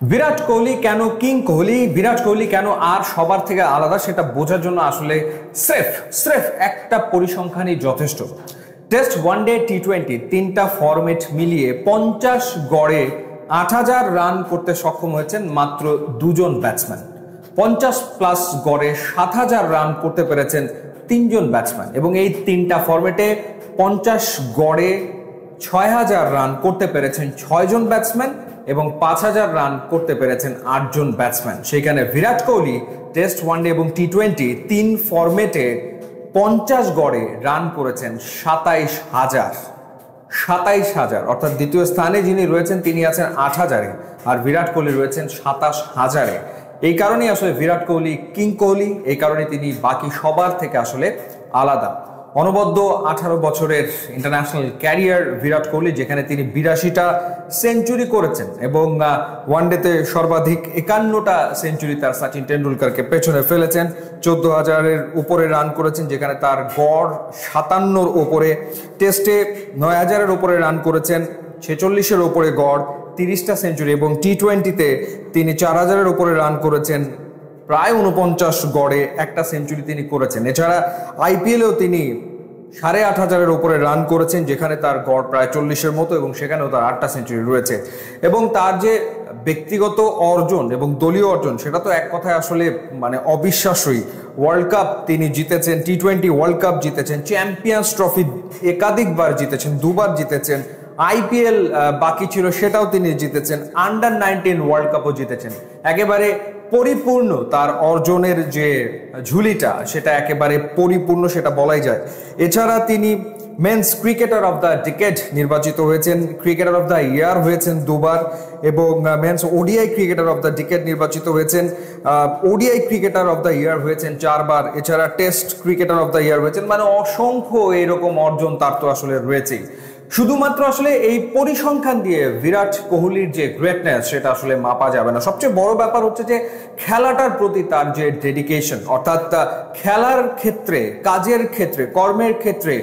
বিরাট কোহলি কেন কিং কোহলি, বিরাট কোহলি কেন আর সবার থেকে আলাদা সেটা বোঝার জন্য আসলে স্রেফ একটা পরিসংখ্যানই যথেষ্ট। টেস্ট, ওয়ানডে, টি20 তিনটা ফরম্যাট মিলিয়ে 50 গড়ে 8000 রান করতে সক্ষম হয়েছেন মাত্র দুজন ব্যাটসম্যান। 50+ গড়ে 7000 রান করতে পেরেছেন তিনজন ব্যাটসম্যান, এবং এই তিনটা ফরম্যাটে 50 গড়ে 6000 রান করতে পেরেছেন 6 জন ব্যাটসম্যান এবং 5000 রান করতে পেরেছেন 8 জন ব্যাটসম্যান। সেখানে বিরাট কোহলি টেস্ট, ওয়ানডে এবং টি20 তিন ফরম্যাটে 50 গড়ে রান করেছেন 27000, অর্থাৎ দ্বিতীয় স্থানে যিনি রয়েছেন তিনি আছেন 8000-এ, আর বিরাট কোহলি রয়েছেন 27000-এ। এই কারণেই আসলে বিরাট কোহলি কিং কোহলি, এই কারণে তিনি বাকি সবার থেকে আসলে আলাদা। অনবদ্য 18 বছরের ইন্টারন্যাশনাল ক্যারিয়ার বিরাট কোহলি, যেখানে তিনি 82টা সেঞ্চুরি করেছেন এবং ওয়ানডেতে সর্বাধিক 51টা সেঞ্চুরি তার সচিন টেন্ডুলকারকে পেছনে ফেলেছেন। 14000-এর উপরে রান করেছেন, যেখানে তার গড় 57-র উপরে। টেস্টে 9000-এর উপরে রান করেছেন, 46-এর উপরে গড়, 30টা সেঞ্চুরি, এবং টি20-তে তিনি 4000-এর উপরে রান করেছেন, প্রায় 49 গড়ে একটা সেঞ্চুরি তিনি করেছেন। এছাড়া আইপিএলেও তিনি 8500-এর উপরে রান করেছেন, যেখানে তার গড় প্রায় 40-এর মতো, এবং সেখানেও তার 8টা সেঞ্চুরি রয়েছে। এবং তার যে ব্যক্তিগত অর্জন এবং দলীয় অর্জন, সেটা তো এক কথায় আসলে অবিশ্বাস্যই। ওয়ার্ল্ড কাপ তিনি জিতেছেন, টি20 ওয়ার্ল্ড কাপ জিতেছেন, চ্যাম্পিয়ন্স ট্রফি একাধিকবার জিতেছেন, দুবার জিতেছেন, আইপিএল বাকি ছিল সেটাও তিনি জিতেছেন, আন্ডার-19 ওয়ার্ল্ড কাপও জিতেছেন। একেবারে পরিপূর্ণ তার অর্জনের যে ঝুলিটা, সেটা একেবারে পরিপূর্ণ, সেটা বলাই যায়। এছাড়া তিনি men's cricketer of the decade নির্বাচিত হয়েছেন, ক্রিকেটার অফ দ্য ইয়ার হয়েছেন দুবার, এবং men's ODI cricketer of the decade নির্বাচিত হয়েছেন, ODI cricketer of the year হয়েছেন 4 বার। এছাড়া Test cricketer of the year হয়েছেন। অসংখ্য এরকম অর্জন তার তো আসলে রয়েছেই। শুধুমাত্র আসলে এই পরিসংখ্যান দিয়ে বিরাট কোহলির যে গ্রেটনেস, সেটা আসলে মাপা যাবে না। সবচেয়ে বড় ব্যাপার হচ্ছে যে খেলাটার প্রতি তার যে ডেডিকেশন, অর্থাৎ খেলার ক্ষেত্রে, কাজের ক্ষেত্রে, কর্মের ক্ষেত্রে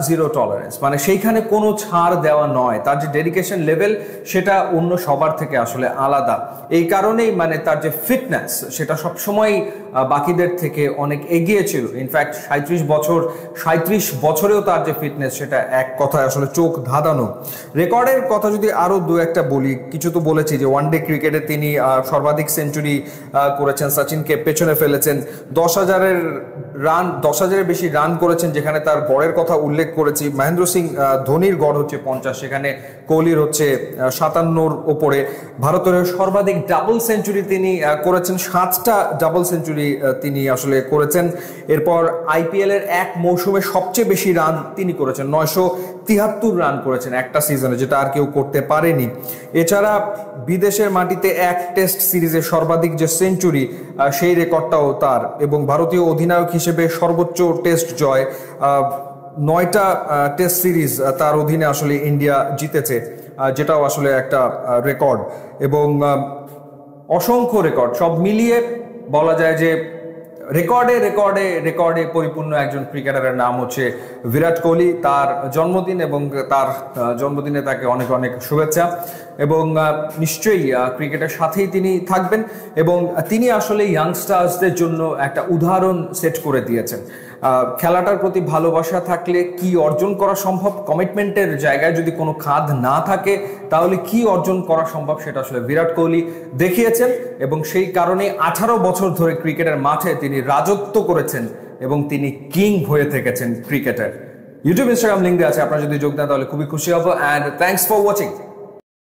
জিরো টলারেন্স, সেইখানে কোনো ছাড় দেওয়া নয়। তার যে ডেডিকেশন লেভেল, সেটা অন্য সবার থেকে আসলে আলাদা। এই কারণেই তার যে ফিটনেস, সেটা সবসময় বাকিদের থেকে অনেক এগিয়ে ছিল। ইনফ্যাক্ট 37 বছরেও তার যে ফিটনেস, সেটা এক কথায় আসলে চোখ ধাঁধানো। রেকর্ডের কথা যদি আরও দু একটা বলি, কিছু তো বলেছি যে ওয়ানডে ক্রিকেটে তিনি সর্বাধিক সেঞ্চুরি করেছেন, সচিনকে পেছনে ফেলেছেন। 10,000-এর বেশি রান করেছেন, যেখানে তার গড়ের কথা উল্লেখ করেছি। মহেন্দ্র সিং ধোনির গড় হচ্ছে 50, সেখানে কোহলির হচ্ছে 57-র ওপরে। ভারতের সর্বাধিক ডাবল সেঞ্চুরি তিনি করেছেন, 7টা ডাবল সেঞ্চুরি তিনি আসলে করেছেন। এরপর আইপিএল এর এক মৌসুমে সবচেয়ে বেশি রান তিনি করেছেন, 973 রান করেছেন একটা সিজনে, যেটা আর কেউ করতে পারেনি। এছাড়া বিদেশের মাটিতে এক টেস্ট সিরিজে সর্বাধিক যে সেঞ্চুরি, সেই রেকর্ডটাও তার। এবং ভারতীয় অধিনায়ক হিসেবে সর্বোচ্চ টেস্ট জয়, 9টা টেস্ট সিরিজ তার অধীনে আসলে ইন্ডিয়া জিতেছে, যেটাও আসলে একটা রেকর্ড। এবং অসংখ্য রেকর্ড, সব মিলিয়ে বলা যায় যে রেকর্ডে পরিপূর্ণ একজন ক্রিকেটারের নাম হচ্ছে বিরাট কোহলি। তার জন্মদিন, এবং তার জন্মদিনে তাকে অনেক অনেক শুভেচ্ছা। এবং নিশ্চয়ই ক্রিকেটের সাথেই তিনি থাকবেন, এবং তিনি আসলে ইয়াংস্টার্সদের জন্য একটা উদাহরণ সেট করে দিয়েছেন। খেলাটার প্রতি ভালোবাসা থাকলে কি অর্জন করা সম্ভব, কমিটমেন্টের জায়গায় যদি কোনো খাদ না থাকে, তাহলে কি অর্জন করা সম্ভব, সেটা আসলে বিরাট কোহলি দেখিয়েছেন। এবং সেই কারণে 18 বছর ধরে ক্রিকেটের মাঠে তিনি রাজত্ব করেছেন, এবং তিনি কিং হয়ে থেকেছেন ক্রিকেটের। ইউটিউব, ইনস্টাগ্রাম লিঙ্ক দেওয়া আছে, আপনারা যদি যোগ দেন তাহলে খুবই খুশি হব। And thanks for watching.